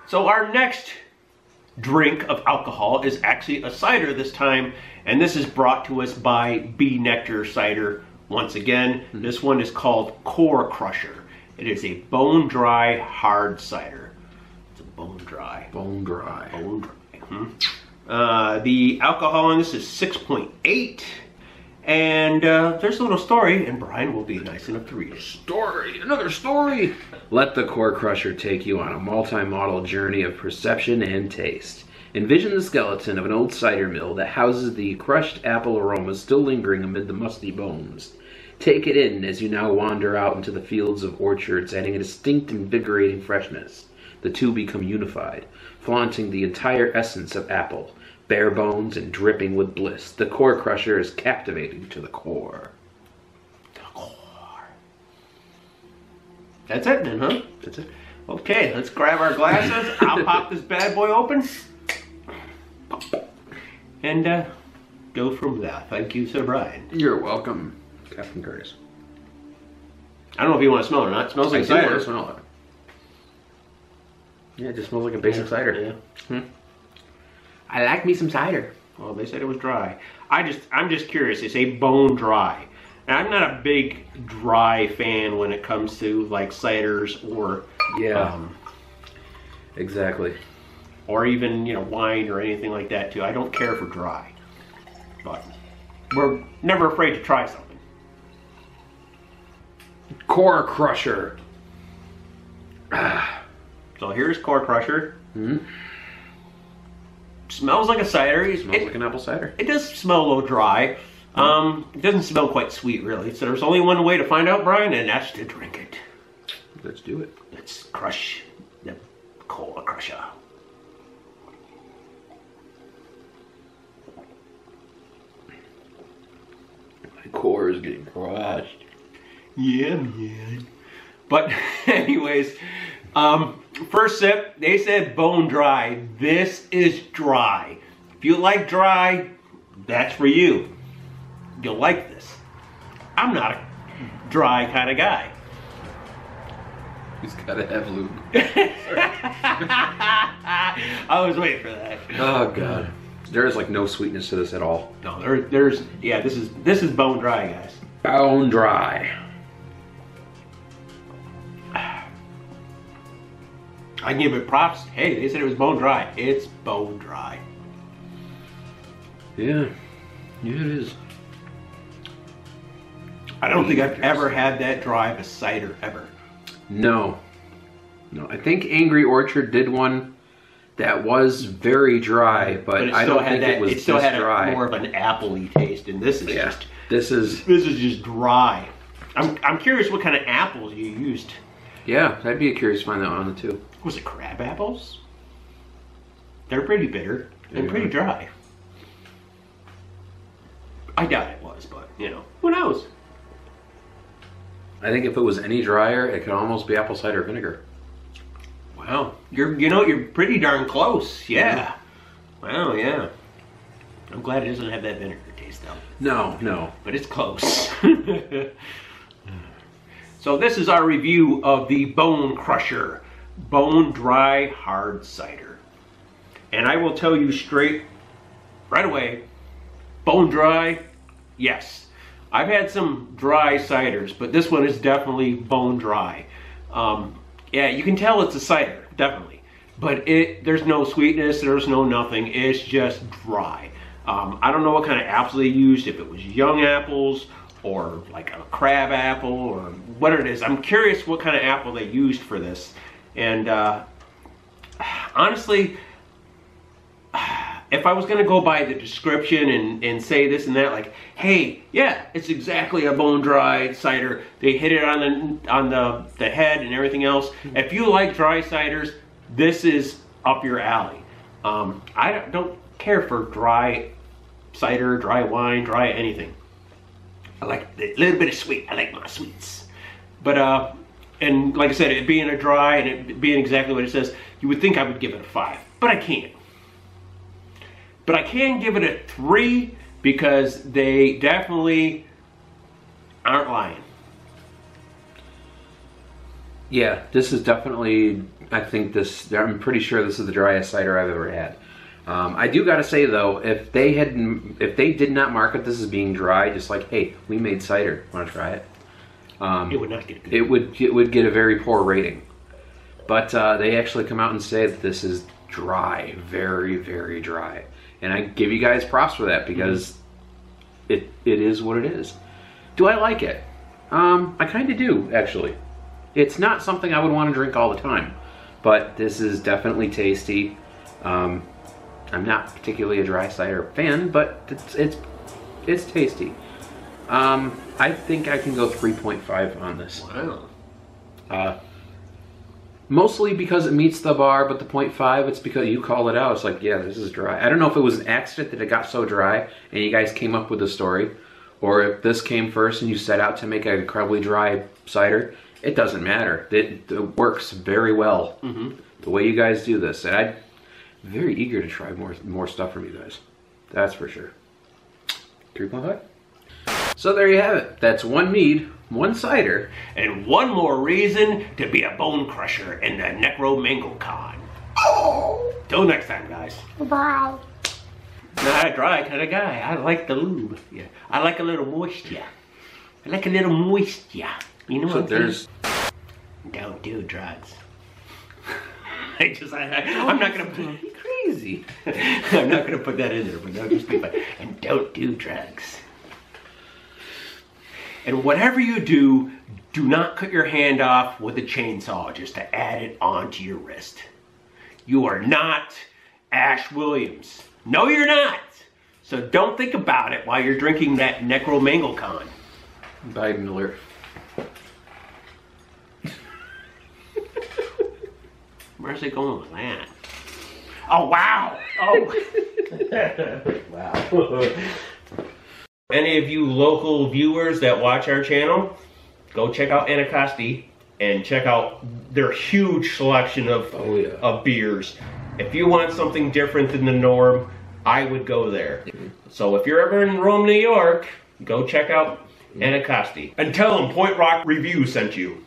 So our next drink of alcohol is actually a cider this time, and this is brought to us by B.nektar cider. Once again, this one is called Core Crusher. It is a bone dry hard cider. It's a bone dry. Bone dry. Bone dry. The alcohol in this is 6.8. And there's a little story, and Brian will be nice enough to read it. Story, another story. Let the Core Crusher take you on a multi-model journey of perception and taste. Envision the skeleton of an old cider mill that houses the crushed apple aromas still lingering amid the musty bones. Take it in as you now wander out into the fields of orchards, adding a distinct, invigorating freshness. The two become unified, flaunting the entire essence of apple. Bare bones and dripping with bliss, the Core Crusher is captivating to the core. The core. That's it then, huh? That's it. Okay, let's grab our glasses. I'll pop this bad boy open. And go from there. Thank you, Sir Brian. You're welcome, Captain Curtis. I don't know if you want to smell it or not. It smells like cider. I smell it. Yeah, it just smells like a basic cider. Yeah. I like me some cider. Well, they said it was dry. I'm just curious. They say bone dry. Now, I'm not a big dry fan when it comes to like ciders or exactly, or even wine or anything like that too. I don't care for dry, but we're never afraid to try something. Core Crusher. So here's Core Crusher. Smells like a cider. It smells like an apple cider. It does smell a little dry. It doesn't smell quite sweet, really. So there's only one way to find out, Brian, and that's to drink it. Let's do it. Let's crush the Core Crusher. My core is getting crushed. Yeah, man. But anyways, first sip, they said bone dry. This is dry. If you like dry, that's for you. You'll like this. I'm not a dry kind of guy. He's gotta have lube. I was waiting for that. Oh god. There is like no sweetness to this at all. No, there's this is bone dry, guys. Bone dry. I give it props. Hey, they said it was bone dry. It's bone dry. Yeah. Yeah, it is. I don't think I've ever had that dry of a cider ever. No. No. I think Angry Orchard did one that was very dry, but I don't think it was this dry. It still had more of an appley taste, and this is this is just dry. I'm curious what kind of apples you used. Yeah, I'd be curious to find that one too. Was it crab apples? They're pretty bitter and pretty dry. I doubt it was, but who knows? I think if it was any drier, it could almost be apple cider vinegar. Wow, you're pretty darn close. Yeah. Wow, yeah. I'm glad it doesn't have that vinegar taste though. No. But it's close. So this is our review of the Bone Crusher Bone Dry Hard Cider. And I will tell you straight, right away, bone dry, yes. I've had some dry ciders, but this one is definitely bone dry. Yeah, you can tell it's a cider, definitely. But there's no sweetness, there's no nothing, it's just dry. I don't know what kind of apples they used, if it was young apples, or like a crab apple, or what it is. I'm curious what kind of apple they used for this. And honestly, if I was gonna go by the description and say this and that, like, hey, yeah, it's exactly a bone dry cider. They hit it on the head and everything else. If you like dry ciders, this is up your alley. I don't care for dry cider, dry wine, dry anything. I like a little bit of sweet. I like my sweets. But, and like I said, it being a dry and it being exactly what it says, you would think I would give it a 5, but I can't. But I can give it a 3 because they definitely aren't lying. Yeah, this is definitely, I think this, I'm pretty sure this is the driest cider I've ever had. I do gotta say though, if they did not market this as being dry, just like, hey, we made cider, wanna try it? It would not get good. It would get a very poor rating. But they actually come out and say that this is dry, very, very dry. And I give you guys props for that because it is what it is. Do I like it? I kind of do, actually. It's not something I would want to drink all the time, but this is definitely tasty. I'm not particularly a dry cider fan, but it's tasty. I think I can go 3.5 on this. Wow. Mostly because it meets the bar, but the 0.5, it's because you call it out. It's like, yeah, this is dry. I don't know if it was an accident that it got so dry and you guys came up with the story, or if this came first and you set out to make an incredibly dry cider. It doesn't matter. It works very well the way you guys do this. And I'm very eager to try more stuff from you guys. That's for sure. 3.5. So there you have it. That's one mead, one cider, and one more reason to be a bone crusher in the Necro-Mango-Con. Till next time, guys. Bye. Not a dry kind of guy. I like the lube. Yeah. I like a little moisture. I like a little moisture. You know so what I'm saying? Don't do drugs. I'm not gonna put crazy. I'm not gonna put that in there, but no, just be like, and don't do drugs. And whatever you do, do not cut your hand off with a chainsaw just to add it onto your wrist. You are not Ash Williams. No, you're not. So don't think about it while you're drinking that Necro-Mango-Con. Biden alert. Where's it going with that? Oh, wow. Oh. Wow. Any of you local viewers that watch our channel, go check out Anacostia and check out their huge selection of beers. If you want something different than the norm, I would go there. So if you're ever in Rome, New York, go check out Anacostia. And tell them Point Rock Review sent you.